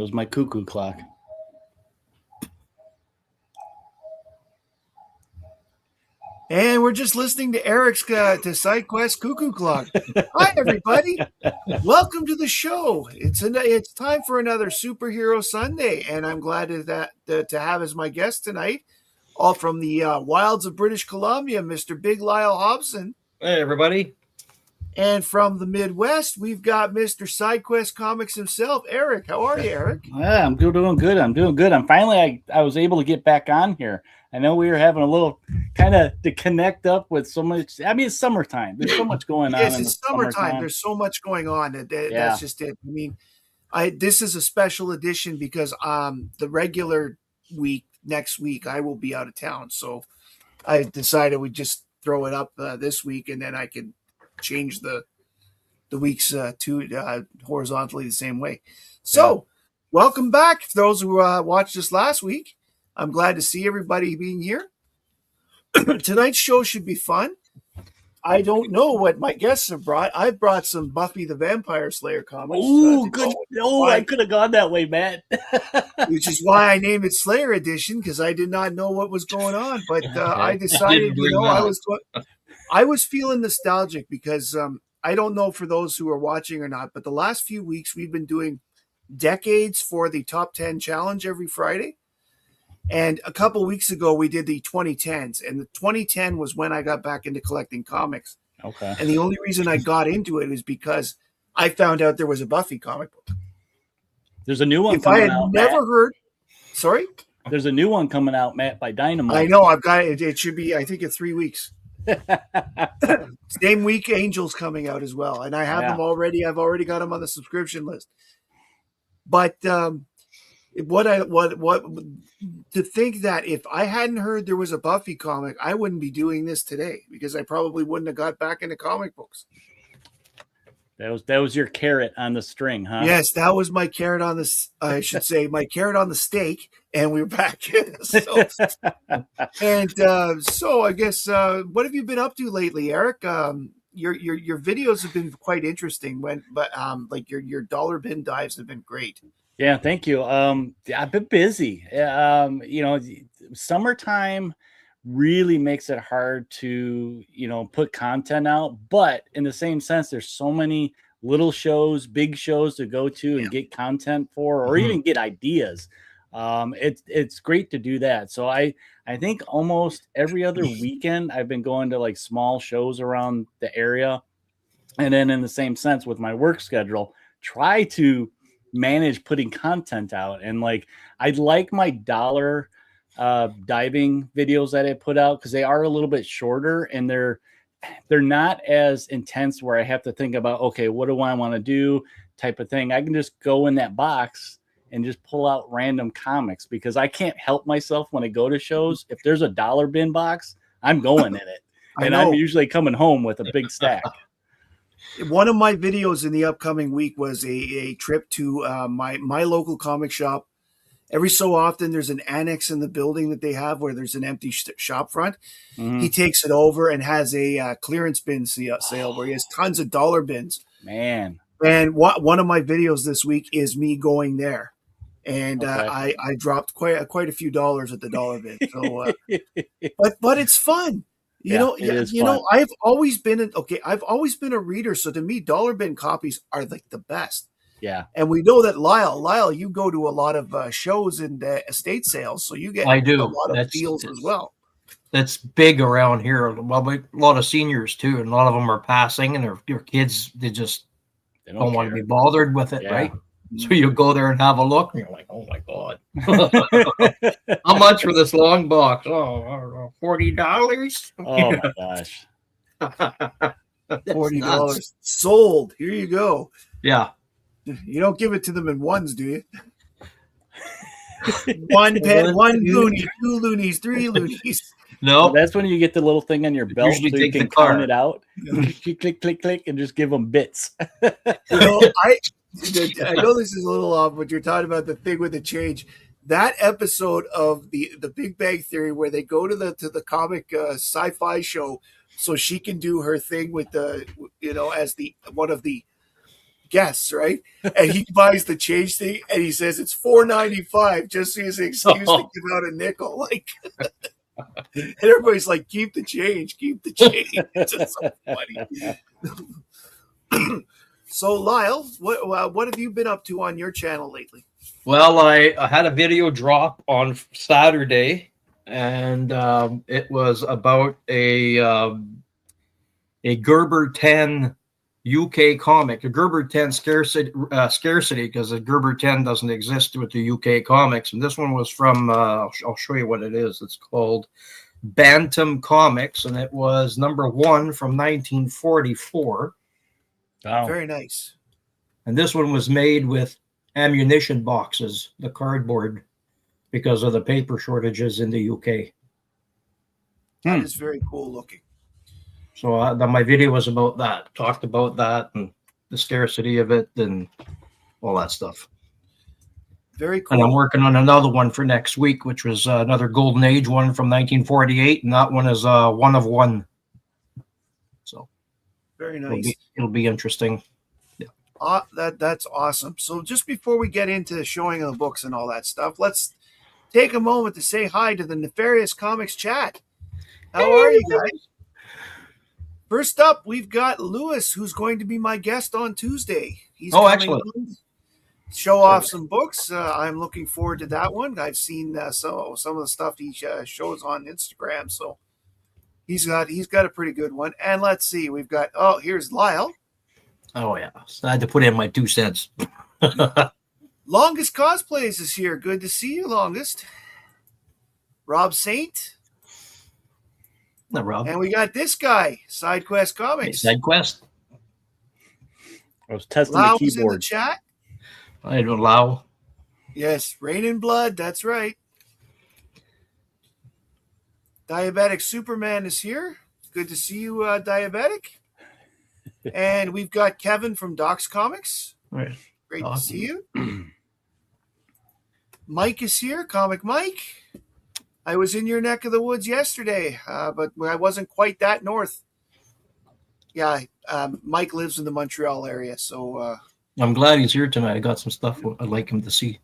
was my cuckoo clock. And we're just listening to Eric's to SideQuest Cuckoo Clock. Hi, everybody. Welcome to the show. It's time for another Superhero Sunday, and I'm glad to have as my guest tonight, all from the wilds of British Columbia, Mr. Big Lyle Hopson. Hey, everybody. And from the Midwest, we've got Mr. SideQuest Comics himself, Eric. How are you, Eric? Yeah, I'm doing good. I was able to get back on here. I know we were having a little kind of to connect up with so much. I mean, it's summertime. There's so much going on. Yes, it's summertime. There's so much going on. That's just it. I mean, this is a special edition because the regular week, next week, I will be out of town. So I decided we'd just throw it up this week, and then I could change the weeks to horizontally the same way. So welcome back for those who watched us last week. I'm glad to see everybody being here. Tonight's show should be fun. I don't know what my guests have brought. I've brought some Buffy the Vampire Slayer comics. Oh, good. I could have gone that way, Matt. Which is why I named it Slayer Edition, because I did not know what was going on. But I decided, I was feeling nostalgic because I don't know for those who are watching or not, but the last few weeks we've been doing decades for the Top 10 Challenge every Friday. And a couple of weeks ago, we did the 2010s. And the 2010 was when I got back into collecting comics. Okay. And the only reason I got into it is because I found out there was a Buffy comic book. There's a new one coming out. If I had never heard... Sorry? There's a new one coming out, Matt, by Dynamite. I know. I've got it. It should be, I think, in 3 weeks. Same week, Angel's coming out as well. And I have them already. I've already got them on the subscription list. But... What to think that if I hadn't heard there was a Buffy comic, I wouldn't be doing this today because I probably wouldn't have got back into comic books. That was your carrot on the string, huh? Yes, that was my carrot on the. I should say my carrot on the stake, and we're back. So I guess what have you been up to lately, Eric? Your videos have been quite interesting. Like your dollar bin dives have been great. Yeah, thank you. I've been busy. Summertime really makes it hard to, put content out. But in the same sense, there's so many little shows, big shows to go to and get content for, or even get ideas. It's great to do that. So I think almost every other weekend I've been going to like small shows around the area. And then in the same sense with my work schedule, try to manage putting content out. And like I like my dollar diving videos that I put out because they are a little bit shorter and they're not as intense where I have to think about, okay, what do I want to do type of thing. I can just go in that box and just pull out random comics because I can't help myself when I go to shows. If there's a dollar bin box, I'm going in it. And I'm usually coming home with a big stack. One of my videos in the upcoming week was a trip to my local comic shop. Every so often, there's an annex in the building that they have where there's an empty shop front. Mm-hmm. He takes it over and has a clearance bin sale where he has tons of dollar bins. Man. And one of my videos this week is me going there. And I dropped quite a few dollars at the dollar bin. So, but it's fun. You know, I've always been a reader. So to me, dollar bin copies are like the best. Yeah. And we know that Lyle, you go to a lot of shows and estate sales. So you get a lot of deals as well. That's big around here. Well, a lot of seniors too. And a lot of them are passing and their kids, they don't want to be bothered with it. Right. So you go there and have a look and you're like, oh my God. How much for this long box? Oh, $40. Oh my gosh. $40 sold. Here you go. Yeah. You don't give it to them in ones, do you? One pen, one loony, 2 loonies, 3 loonies. No, well, that's when you get the little thing on your belt so you can count it out. Click, click, click, click, and just give them bits. I know this is a little off, but you're talking about the thing with the change. That episode of the Big Bang Theory where they go to the comic sci-fi show so she can do her thing with the as one of the guests, right? And he buys the change thing, and he says it's $4.95 just as an excuse to give out a nickel. Like, and everybody's like, keep the change, keep the change. It's just so funny. So, Lyle, what have you been up to on your channel lately? Well, I had a video drop on Saturday, and it was about a Gerber 10 UK comic, a Gerber 10 scarcity because the Gerber 10 doesn't exist with the UK comics. And this one was from, I'll show you what it is. It's called Bantam Comics, and it was #1 from 1944. Wow. Very nice. And this one was made with ammunition boxes, the cardboard, because of the paper shortages in the UK. That is very cool looking. So my video was about that, talked about that and the scarcity of it and all that stuff. Very cool. And I'm working on another one for next week, which was another Golden Age one from 1948, and that one is 1 of 1. So very nice. It'll be interesting. Yeah. That's awesome. So just before we get into the showing of the books and all that stuff, let's take a moment to say hi to the Nefarious Comics chat. How are you guys? First up, we've got Lewis, who's going to be my guest on Tuesday. He's coming excellent. on, show off some books. I'm looking forward to that one. I've seen some of the stuff he shows on Instagram, so he's got a pretty good one. And let's see, we've got here's Lyle. Oh yeah, so I had to put in my 2 cents. Longest Cosplays is here. Good to see you, Longest. Rob Saint. No, Rob. And we got this guy, SideQuest Comics. Hey, SideQuest. I was testing Lyle the was in keyboard. the chat. I don't allow. Yes, Rain in Blood. That's right. Diabetic Superman is here. Good to see you, Diabetic. And we've got Kevin from Docs Comics. Right. Great to see you. Mike is here, Comic Mike. I was in your neck of the woods yesterday, but I wasn't quite that north. Yeah, Mike lives in the Montreal area, so... I'm glad he's here tonight. I got some stuff I'd like him to see.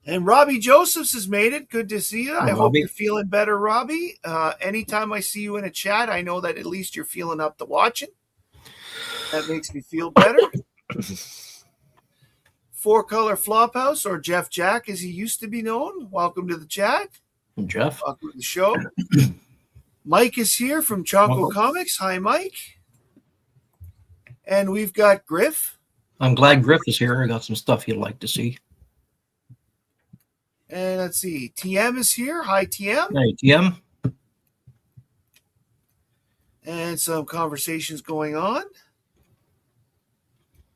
And Robbie Josephs has made it. Good to see you. I hope Robbie. you're feeling better, Robbie. Anytime I see you in a chat, I know that at least you're feeling up to watching. That makes me feel better. 4-Color Flophouse, or Jeff Jack as he used to be known. Welcome to the chat. Jeff. Welcome to the show. Mike is here from Choco Comics. Hi, Mike. And we've got Griff. I'm glad Griff is here. I got some stuff he'd like to see. And let's see. TM is here. Hi, TM. Hey, TM. And some conversations going on.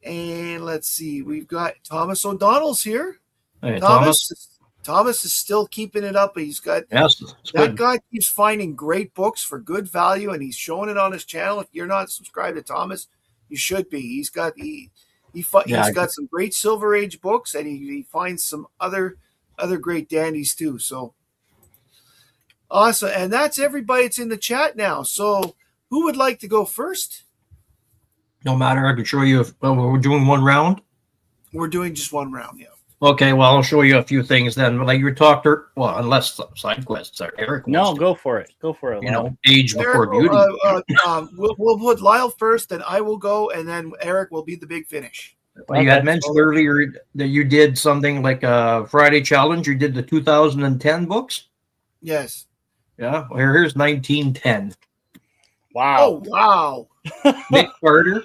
And let's see. We've got Thomas O'Donnell's here. Hey, Thomas is still keeping it up. He's got that guy keeps finding great books for good value, and he's showing it on his channel. If you're not subscribed to Thomas, you should be. He's got some great Silver Age books, and he finds some other great dandies too. So awesome. And that's everybody that's in the chat now. So who would like to go first? No matter. I can show you if we're doing one round. We're doing just one round, yeah. Okay, well, I'll show you a few things then. Like you talked, unless SideQuests are Eric. No, go for it. Go for it. You know, age before beauty. We'll put Lyle first, then I will go, and then Eric will be the big finish. Well, you had mentioned earlier that you did something like a Friday challenge. You did the 2010 books. Yes. Yeah. Well, here's 1910. Wow. Oh, wow. Nick Carter.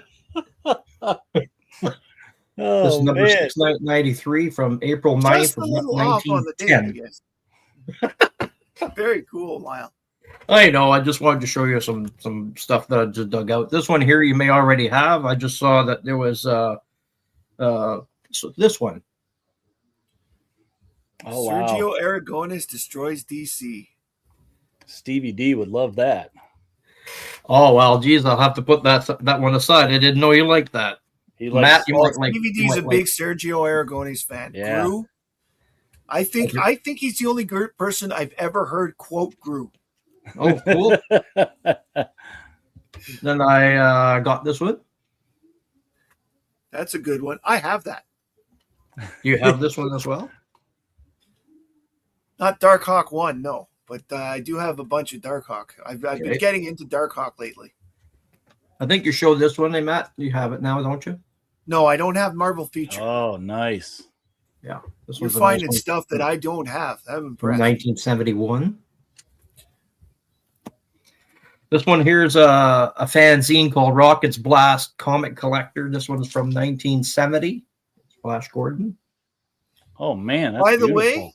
Oh, this is number 693 from April 9th Just a little off on the date, I guess. Very cool, Lyle. I know. I just wanted to show you some stuff that I just dug out. This one here you may already have. I just saw that there was so this one. Oh, Sergio wow. Aragonis destroys DC. Stevie D would love that. Oh, well, geez, I'll have to put that one aside. I didn't know you liked that. He likes Stevie D's a big Sergio Aragonis fan. Yeah. Gru. I think he's the only person I've ever heard quote Gru. Oh, cool. Then I got this one. That's a good one. I have that. You have this one as well? Not Darkhawk 1, no. But I do have a bunch of Darkhawk. I've been getting into Darkhawk lately. I think you showed this one, Matt. You have it now, don't you? No, I don't have Marvel Feature. Oh, nice. Yeah. You're finding stuff that I don't have. I'm impressed. 1971. This one here is a fanzine called Rocket's Blast Comic Collector. This one's from 1970. Flash Gordon. Oh, man. That's By the beautiful. way,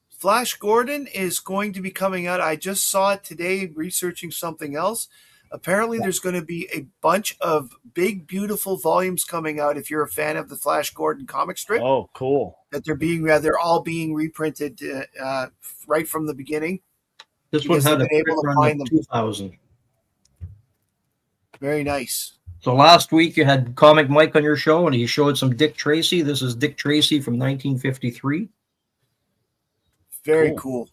Flash Gordon is going to be coming out. I just saw it today researching something else. Apparently, there's going to be a bunch of big, beautiful volumes coming out if you're a fan of the Flash Gordon comic strip. Oh, cool. That they're all being reprinted right from the beginning. This one had a able to find them. 2000. Very nice. So last week you had Comic Mike on your show, and he showed some Dick Tracy. This is Dick Tracy from 1953. Very cool.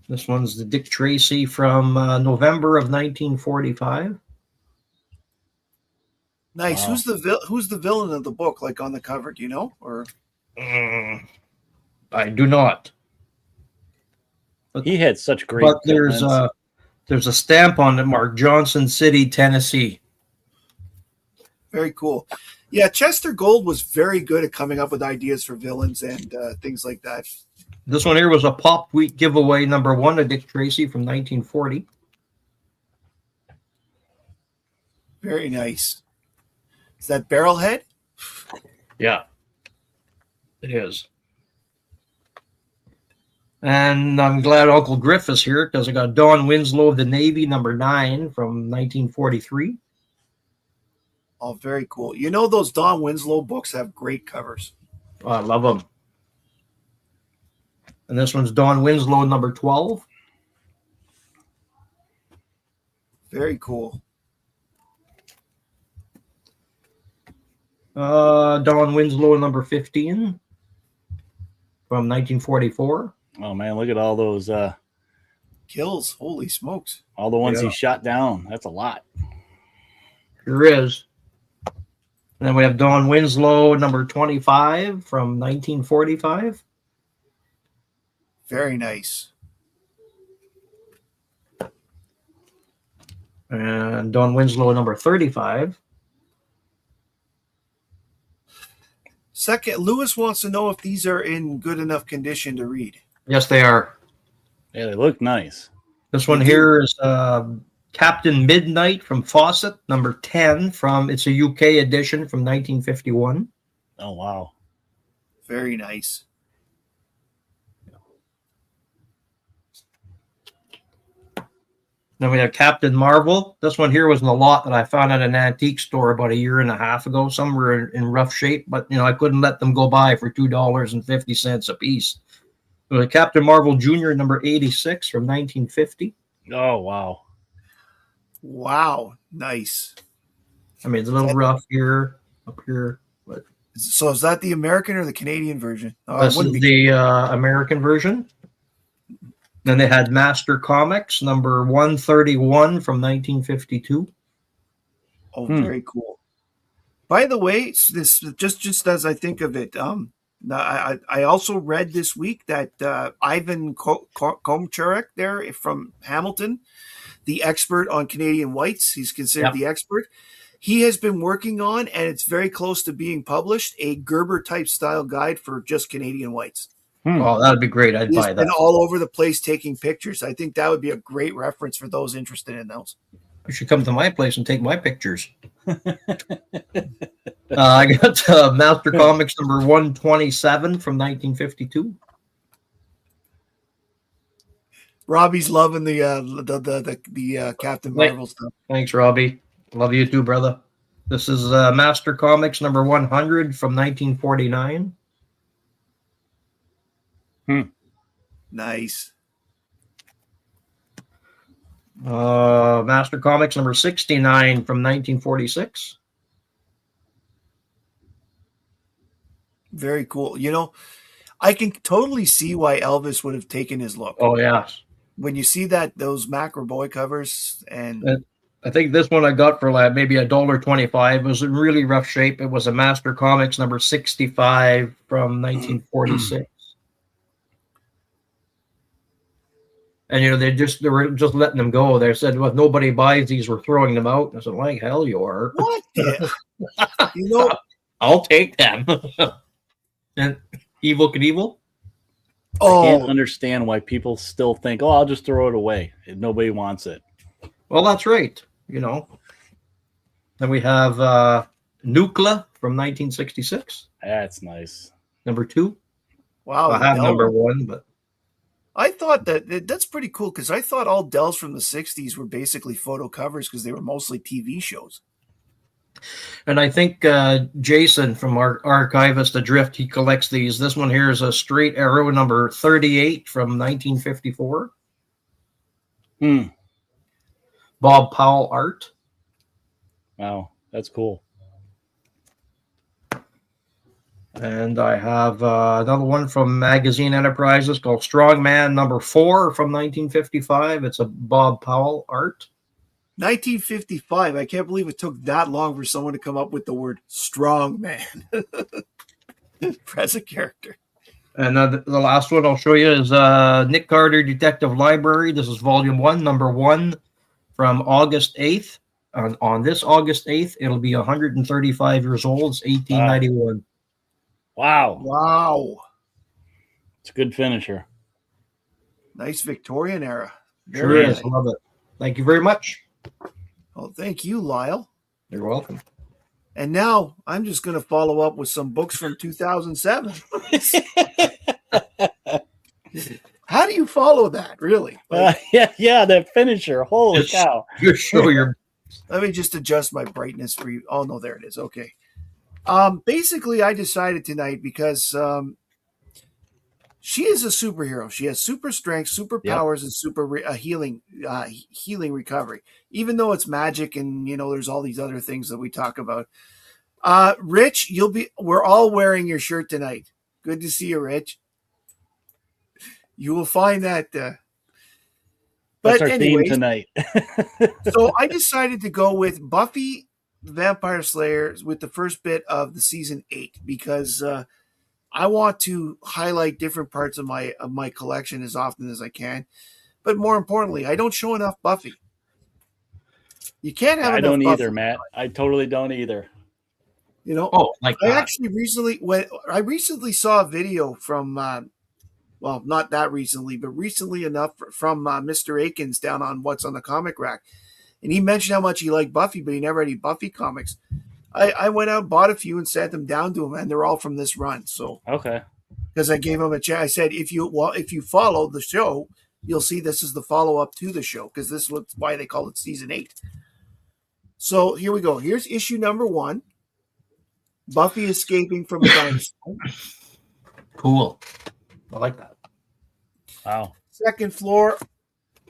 This one's the Dick Tracy from November of 1945. Nice. Wow. Who's the villain of the book? Like on the cover, do you know? Or I do not. But he had such great. But there's a stamp on it, Mark Johnson City, Tennessee. Very cool. Yeah, Chester Gold was very good at coming up with ideas for villains and things like that. This one here was a Pop Week giveaway #1 of Dick Tracy from 1940. Very nice. Is that Barrelhead? Yeah, it is. And I'm glad Uncle Griff is here because I got Don Winslow of the Navy #9 from 1943. Oh, very cool. You know, those Don Winslow books have great covers. Oh, I love them. And this one's Don Winslow #12. Very cool. Don Winslow #15 from 1944. Oh man, look at all those kills. Holy smokes. All the ones he shot down. That's a lot. Sure is. And then we have Don Winslow #25 from 1945. Very nice. And Don Winslow #35. Second, Lewis wants to know if these are in good enough condition to read. Yes, they are. Yeah, they look nice. This one here is Captain Midnight from Fawcett, #10 from, it's a UK edition from 1951. Oh, wow. Very nice. Then we have Captain Marvel. This one here was in a lot that I found at an antique store about 1.5 years ago. Some were in rough shape, but I couldn't let them go by for $2.50 a piece. It was Captain Marvel Jr. #86 from 1950. Oh, wow. Wow. Nice. I mean, it's a little rough here, up here. But so is that the American or the Canadian version? This is the American version. Then they had Master Comics #131 from 1952. Oh, very cool. By the way, this just as I think of it, I also read this week that Ivan Komcharek there from Hamilton, the expert on Canadian whites, he's considered the expert. He has been working on, and it's very close to being published, a Gerber type style guide for just Canadian whites. Oh, that'd be great. I'd buy that. He's been all over the place taking pictures. I think that would be a great reference for those interested in those. You should come to my place and take my pictures. I got Master Comics #127 from 1952. Robbie's loving the Captain Marvel stuff. Thanks, Robbie. Love you too, brother. This is Master Comics #100 from 1949. Nice. Master Comics #69 from 1946. Very cool. I can totally see why Elvis would have taken his look. Oh, yes. when you see those Macro Boy covers, and I think this one I got for like maybe $1.25. It was in really rough shape. It was a Master Comics number 65 from 1946. And they were just letting them go. They said, well, if nobody buys these, we're throwing them out. I said, like hell you are. What? I'll take them. And Evil Knievel? I can't understand why people still think, oh, I'll just throw it away. Nobody wants it. Well, that's right. Then we have Nucla from 1966. That's nice. Number 2. Wow. I have number 1, but I thought that's pretty cool because I thought all Dells from the 60s were basically photo covers because they were mostly TV shows. And I think Jason from our Archivist Adrift, he collects these. This one here is a Straight Arrow number 38 from 1954. Bob Powell art. Wow, that's cool. And I have another one from Magazine Enterprises called Strongman number 4 from 1955. It's a Bob Powell art. 1955. I can't believe it took that long for someone to come up with the word strongman as a character. And the last one I'll show you is Nick Carter Detective Library. This is volume 1, number 1 from August 8th. On this August 8th, it'll be 135 years old. It's 1891. Wow. It's a good finisher. Nice Victorian era. Sure is. I love it. Thank you very much. Well, thank you, Lyle. You're welcome. And now I'm just going to follow up with some books from 2007. How do you follow that, really? Yeah, that finisher. Holy cow. You show your... Let me just adjust my brightness for you. Oh, no, there it is. Okay. Basically, I decided tonight because she is a superhero. She has super strength, super powers, and super healing recovery. Even though it's magic, and there's all these other things that we talk about. Rich, we're all wearing your shirt tonight. Good to see you, Rich. You will find that. That's our theme tonight. So I decided to go with Buffy the Vampire Slayer with the first bit of the season 8 because I want to highlight different parts of my collection as often as I can. But more importantly, I don't show enough Buffy. You can't have enough I don't Buffy. either, Matt. I totally don't either. I actually recently saw a video from well, not that recently, but recently enough from Mr. Akins down on What's on the Comic Rack. And he mentioned how much he liked Buffy, but he never had any Buffy comics. I went out, bought a few, and sent them down to him, and they're all from this run. So okay, because I gave him a chance, I said, if you follow the show, you'll see this is the follow up to the show because this is why they call it season 8. So here we go. Here's issue number 1. Buffy escaping from a dinosaur. Cool. I like that. Wow. Second floor.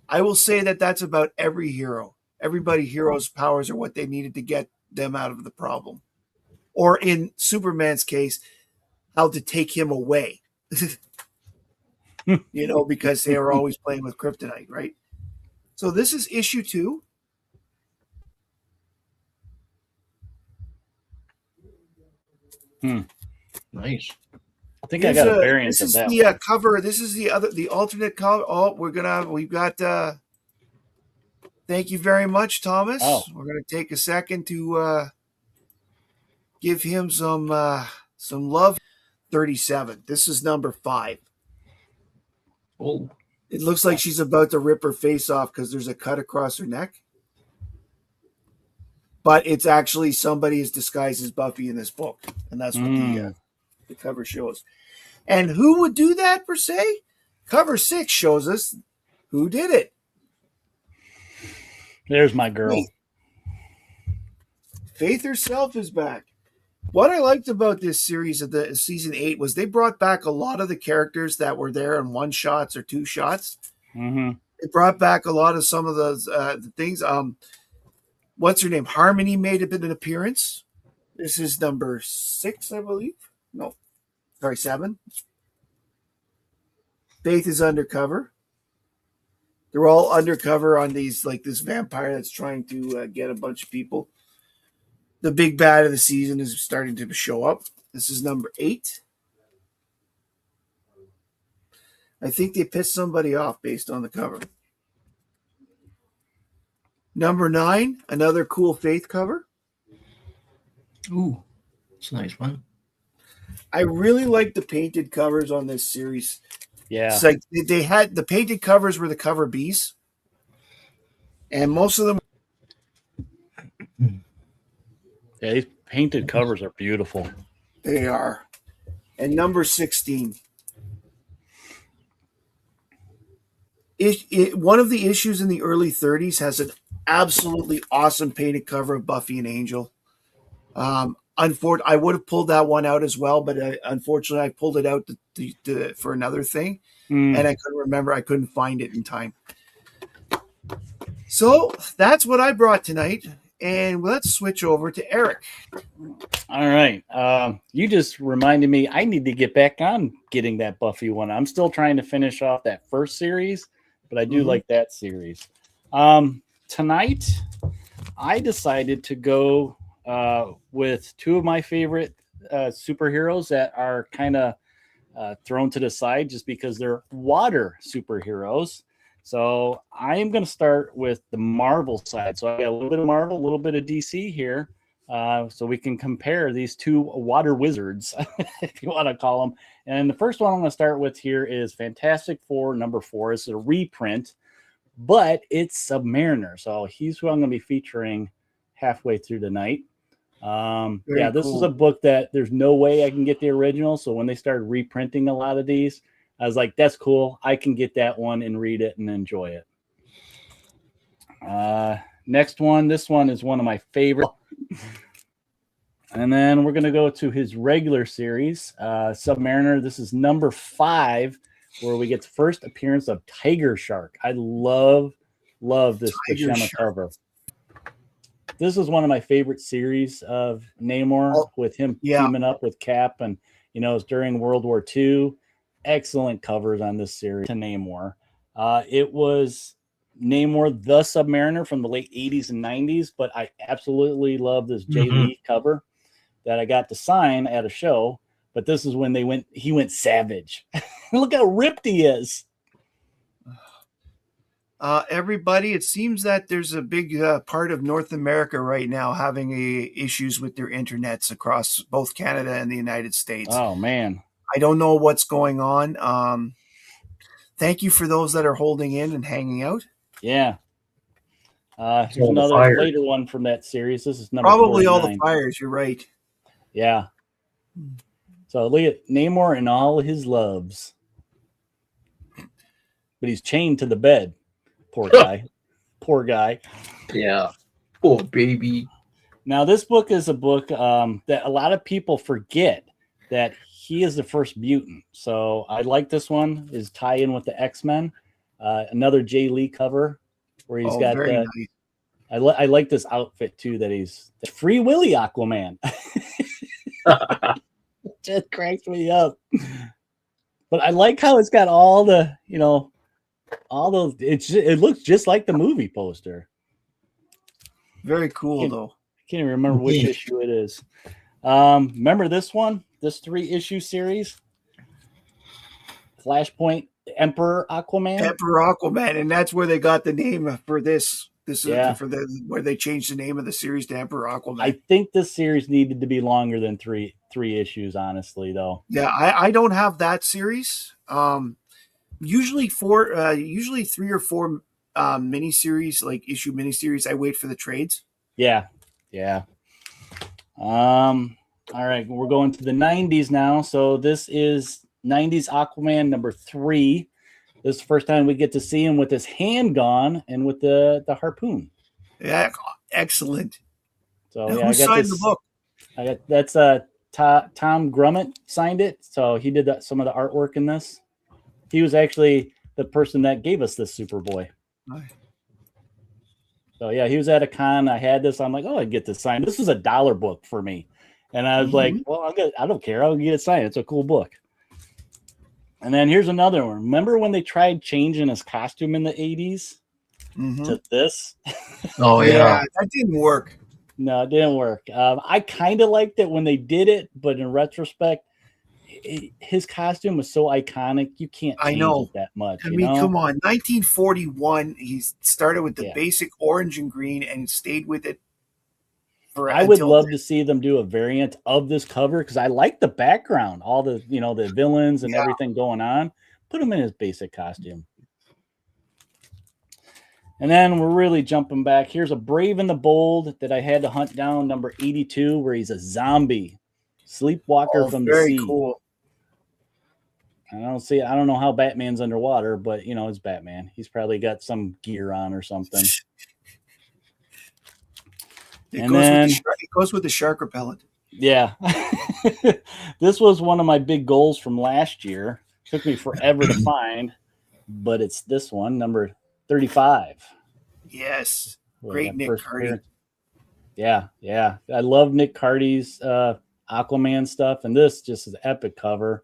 I will say that's about every hero. Everybody heroes' powers are what they needed to get them out of the problem. Or in Superman's case, how to take him away. Because they were always playing with kryptonite, right? So this is issue 2. Nice. I think I got a variant of that. This is the cover. This is the alternate cover. Oh, we've got. Thank you very much, Thomas. Oh. We're gonna take a second to give him some love. 37. This is number 5. Oh. It looks like she's about to rip her face off because there's a cut across her neck. But it's actually somebody is disguised as Buffy in this book, and that's what the cover shows. And who would do that per se? Cover 6 shows us who did it. There's my girl. Faith herself is back. What I liked about this series of the season 8 was they brought back a lot of the characters that were there in 1 shots or 2 shots. Mm-hmm. It brought back a lot of some of those things. What's her name? Harmony made a bit of an appearance. This is number 6, I believe. No, sorry, 7. Faith is undercover. They're all undercover on these, like this vampire that's trying to get a bunch of people. The big bad of the season is starting to show up. This is number 8. I think they pissed somebody off based on the cover. Number 9, another cool Faith cover. Ooh, it's a nice one. I really like the painted covers on this series. Yeah. It's like they had the painted covers were the cover Bs. And most of them. Yeah, these painted covers are beautiful. They are. And number 16. One of the issues in the early 30s has an absolutely awesome painted cover of Buffy and Angel. Unfortunately, I would have pulled that one out as well, but unfortunately, I pulled it out for another thing, and I couldn't remember. I couldn't find it in time. So that's what I brought tonight, and let's switch over to Eric. All right. You just reminded me I need to get back on getting that Buffy one. I'm still trying to finish off that first series, but I do like that series. Tonight, I decided to go with 2 of my favorite superheroes that are kind of thrown to the side just because they're water superheroes. So I am going to start with the Marvel side. So I got a little bit of Marvel, a little bit of DC here. So we can compare these 2 water wizards, if you want to call them. And the first one I'm going to start with here is Fantastic Four, number 4. It's a reprint, but it's Submariner. So he's who I'm going to be featuring halfway through the night. This is a book that there's no way I can get the original. So when they started reprinting a lot of these, I was like, that's cool. I can get that one and read it and enjoy it. Next one. This one is one of my favorite. And then we're going to go to his regular series, Submariner. This is number 5, where we get the first appearance of Tiger Shark. I love this Buscema cover. This is one of my favorite series of Namor, with him teaming up with Cap, and it's during World War II. Excellent covers on this series to Namor. It was Namor the Submariner from the late 80s and 90s, but I absolutely love this Jay Lee cover that I got to sign at a show. But this is when he went savage. Look how ripped he is. Everybody, it seems that there's a big part of North America right now having issues with their internets across both Canada and the United States. Oh, man. I don't know what's going on. Thank you for those that are holding in and hanging out. Yeah. Here's another later one from that series. This is number probably 49. All the fires. You're right. Yeah. So look at Namor and all his loves. But he's chained to the bed. Poor guy. Poor guy. Yeah. Poor baby. Now, this book is a book that a lot of people forget that he is the first mutant. So I like this one. Is tie in with the X-Men. Another Jay Lee cover where he's got the. Nice. I like this outfit too. That he's the Free Willy Aquaman. Just cracks me up. But I like how it's got all the all those. It looks just like the movie poster. Very cool though. I can't even remember which issue it is. Remember this one? This 3-issue series? Flashpoint Emperor Aquaman? Emperor Aquaman, and that's where they got the name for this. Where they changed the name of the series to Emperor Aquaman. I think this series needed to be longer than three issues, honestly, though. Yeah, I don't have that series. Usually 3 or 4 miniseries, like issue miniseries. I wait for the trades. Yeah. All right, we're going to the 90s now. So this is 90s Aquaman number 3. This is the first time we get to see him with his hand gone and with the harpoon. Yeah, excellent. So who signed the book? That's Tom Grummett signed it. So he did some of the artwork in this. He was actually the person that gave us this Superboy. Nice. So yeah, he was at a con. I had this. I'm like, oh, I get this signed. This was $1 book for me, and I was like, well, I don't care. I'll get it signed. It's a cool book. And then here's another one. Remember when they tried changing his costume in the 80s to this? Oh, yeah, that didn't work. No, it didn't work. I kind of liked it when they did it, but in retrospect, his costume was so iconic. You can't change it that much. I mean, come on. 1941, he started with the basic orange and green and stayed with it. I would love to see them do a variant of this cover because I like the background, all the the villains and everything going on. Put him in his basic costume. And then we're really jumping back. Here's a Brave and the Bold that I had to hunt down, number 82, where he's a zombie sleepwalker from the sea. Very cool. I don't know how Batman's underwater, but it's Batman. He's probably got some gear on or something. It goes with the shark repellent. Yeah. This was one of my big goals from last year. Took me forever to find, but it's this one, number 35. Yes. Great Nick Cardy. Yeah. I love Nick Cardy's Aquaman stuff, and this just is an epic cover.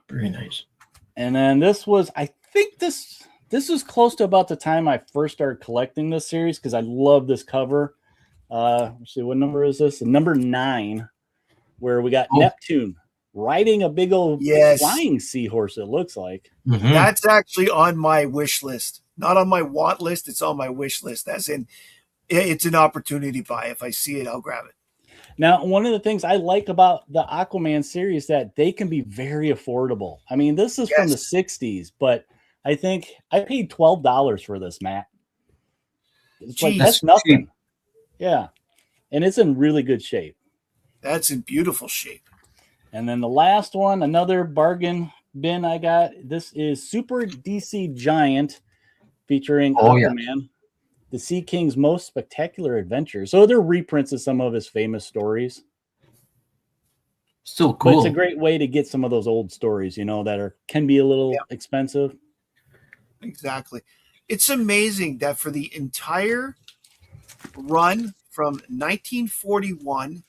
Very nice. And then this was, I think this was close to about the time I first started collecting this series because I love this cover. Let's see, what number is this? Number 9, where we got Neptune riding a big old flying seahorse, it looks like. Mm-hmm. That's actually on my wish list. Not on my want list, it's on my wish list. As in, it's an opportunity buy. If I see it, I'll grab it. Now, one of the things I like about the Aquaman series is that they can be very affordable. I mean, this is from the 60s, but I think I paid $12 for this, Matt. It's like, that's nothing. Cheap. Yeah. And it's in really good shape. That's in beautiful shape. And then the last one, another bargain bin I got. This is Super DC Giant featuring Aquaman, the Sea King's most spectacular adventures. So they're reprints of some of his famous stories. Still cool. But it's a great way to get some of those old stories, that can be a little expensive. Exactly. It's amazing that for the entire run from 1941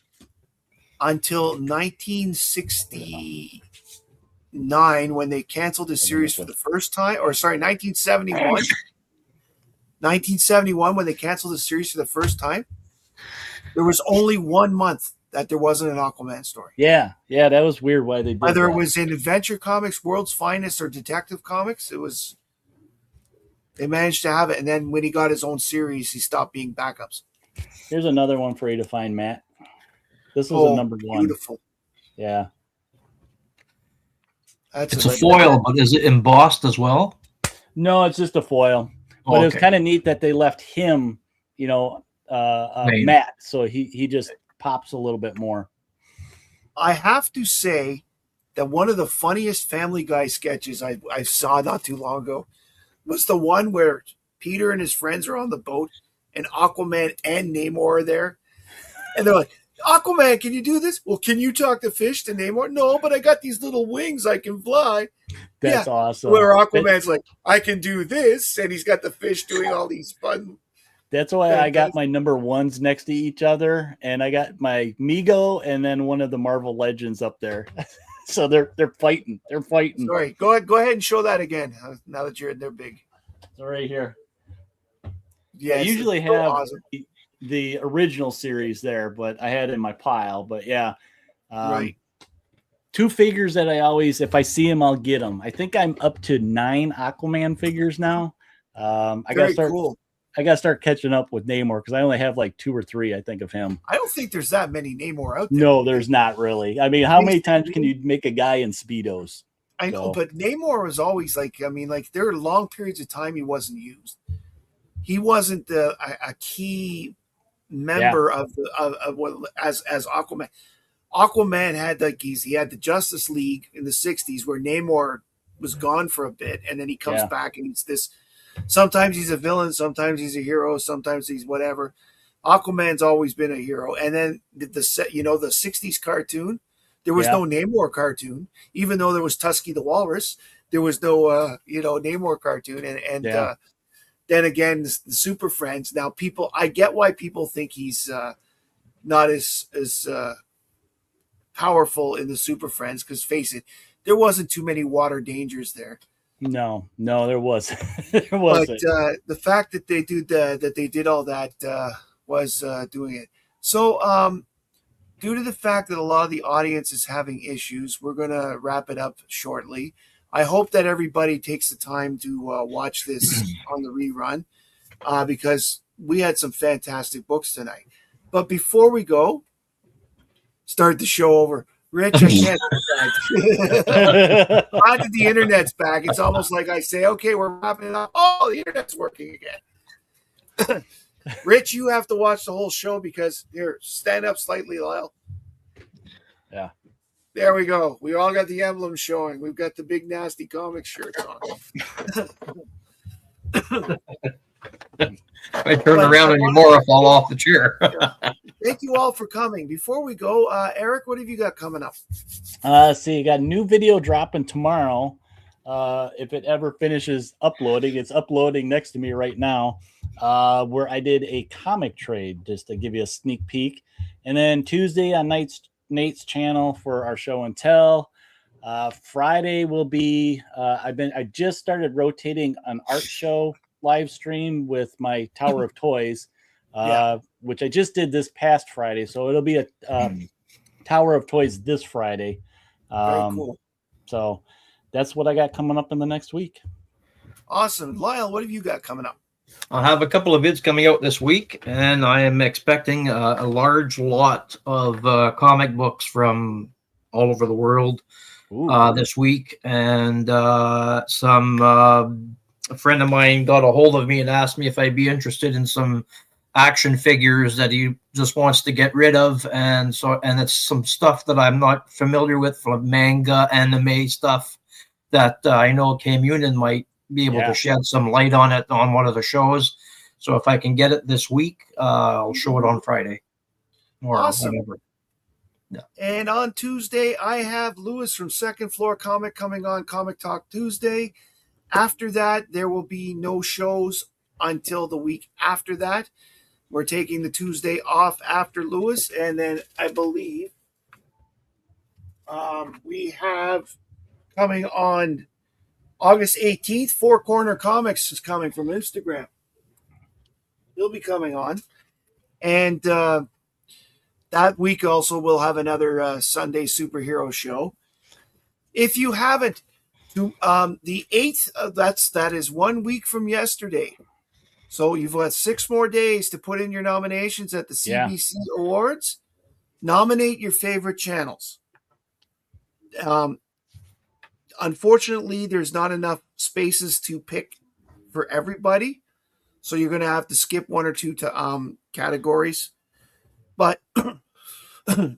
until 1969, when they canceled the series for the first time, 1971, when they canceled the series for the first time, there was only 1 month that there wasn't an Aquaman story. Yeah, that was weird why they did Whether it was in Adventure Comics, World's Finest, or Detective Comics, they managed to have it. And then when he got his own series, he stopped being backups. Here's another one for you to find, Matt. This was a number 1. Beautiful. Yeah. It's a foil, but is it embossed as well? No, it's just a foil. But it was kind of neat that they left him, matte, so he just pops a little bit more. I have to say that one of the funniest Family Guy sketches I saw not too long ago was the one where Peter and his friends are on the boat and Aquaman and Namor are there. And they're like, Aquaman, can you do this? Well, can you talk to fish to Namor? No, but I got these little wings. I can fly. That's awesome. Where Aquaman's like, I can do this. And he's got the fish doing all these fun. That's why I got my number 1s next to each other. And I got my Mego and then one of the Marvel Legends up there. So they're fighting. They're fighting. Sorry. Go ahead and show that again. Now that they're big. It's right here. Yeah. I usually have the original series there, but I had it in my pile. But yeah. Right. 2 figures that I always, if I see them, I'll get them. I think I'm up to 9 Aquaman figures now. I gotta start catching up with Namor because I only have like 2 or 3, I think, of him. I don't think there's that many Namor out there. No, there's not really. I mean, how many times can you make a guy in Speedos? I know, but Namor was always there are long periods of time he wasn't used. He wasn't a key member of as Aquaman. Aquaman had he had the Justice League in the 60s where Namor was gone for a bit, and then he comes back and he's this. Sometimes he's a villain, sometimes he's a hero, sometimes he's whatever. Aquaman's always been a hero. And then the 60s cartoon, there was no Namor cartoon, even though there was Tusky the Walrus. There was no Namor cartoon, and then again the Super Friends. Now I get why people think he's not as powerful in the Super Friends, because face it, there wasn't too many water dangers there. No, there wasn't. There wasn't. But the fact that they did all that was doing it. So due to the fact that a lot of the audience is having issues, we're going to wrap it up shortly. I hope that everybody takes the time to watch this on the rerun because we had some fantastic books tonight. But before we go, start the show over. Rich, I can't. How did the internet's back? It's almost like I say, okay, we're wrapping it up. Oh, the internet's working again. Rich, you have to watch the whole show because here, stand up slightly, Lyle. Yeah. There we go. We all got the emblem showing. We've got the big nasty comic shirts on. I turn around anymore, I fall off the chair. Thank you all for coming. Before we go, Eric, what have you got coming up? See, you got a new video dropping tomorrow. If it ever finishes uploading, it's uploading next to me right now. Where I did a comic trade, just to give you a sneak peek. And then Tuesday on Nate's channel for our show and tell. Friday will be I just started rotating an art show live stream with my Tower of Toys, which I just did this past Friday. So it'll be a Tower of Toys this Friday. Very cool. So that's what I got coming up in the next week. Awesome. Lyle, what have you got coming up? I'll have a couple of vids coming out this week, and I am expecting a large lot of comic books from all over the world this week. And a friend of mine got a hold of me and asked me if I'd be interested in some action figures that he just wants to get rid of. And it's some stuff that I'm not familiar with, from manga, anime stuff that I know Cam Union might be able to shed some light on it on one of the shows. So if I can get it this week, I'll show it on Friday or whatever. Yeah. And on Tuesday, I have Lewis from Second Floor Comic coming on Comic Talk Tuesday. After that, there will be no shows until the week after that. We're taking the Tuesday off after Lewis. And then I believe we have coming on August 18th, Four Corner Comics is coming from Instagram. He'll be coming on. And that week also we'll have another Sunday superhero show. If you haven't, the 8th, that is 1 week from yesterday. So you've got 6 more days to put in your nominations at the CBC Awards. Nominate your favorite channels. Unfortunately, there's not enough spaces to pick for everybody, so you're going to have to skip 1 or 2 categories. But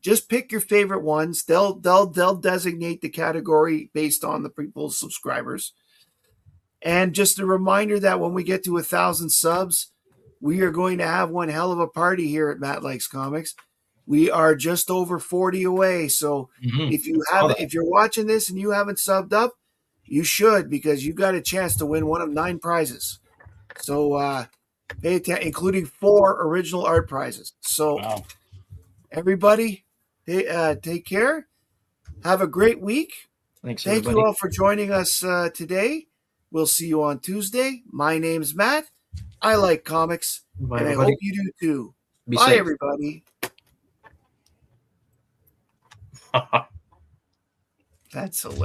just pick your favorite ones. They'll designate the category based on the people's subscribers. And just a reminder that when we get to 1,000 subs, we are going to have one hell of a party here at Matt Likes Comics. We are just over 40 away. So if you're watching this and you haven't subbed up, you should, because you got a chance to win one of 9 prizes. So pay attention, including 4 original art prizes. So everybody, take care. Have a great week. Thank you all for joining us today. We'll see you on Tuesday. My name's Matt. I like comics, and everybody. I hope you do too. Bye, safe. Everybody. That's hilarious.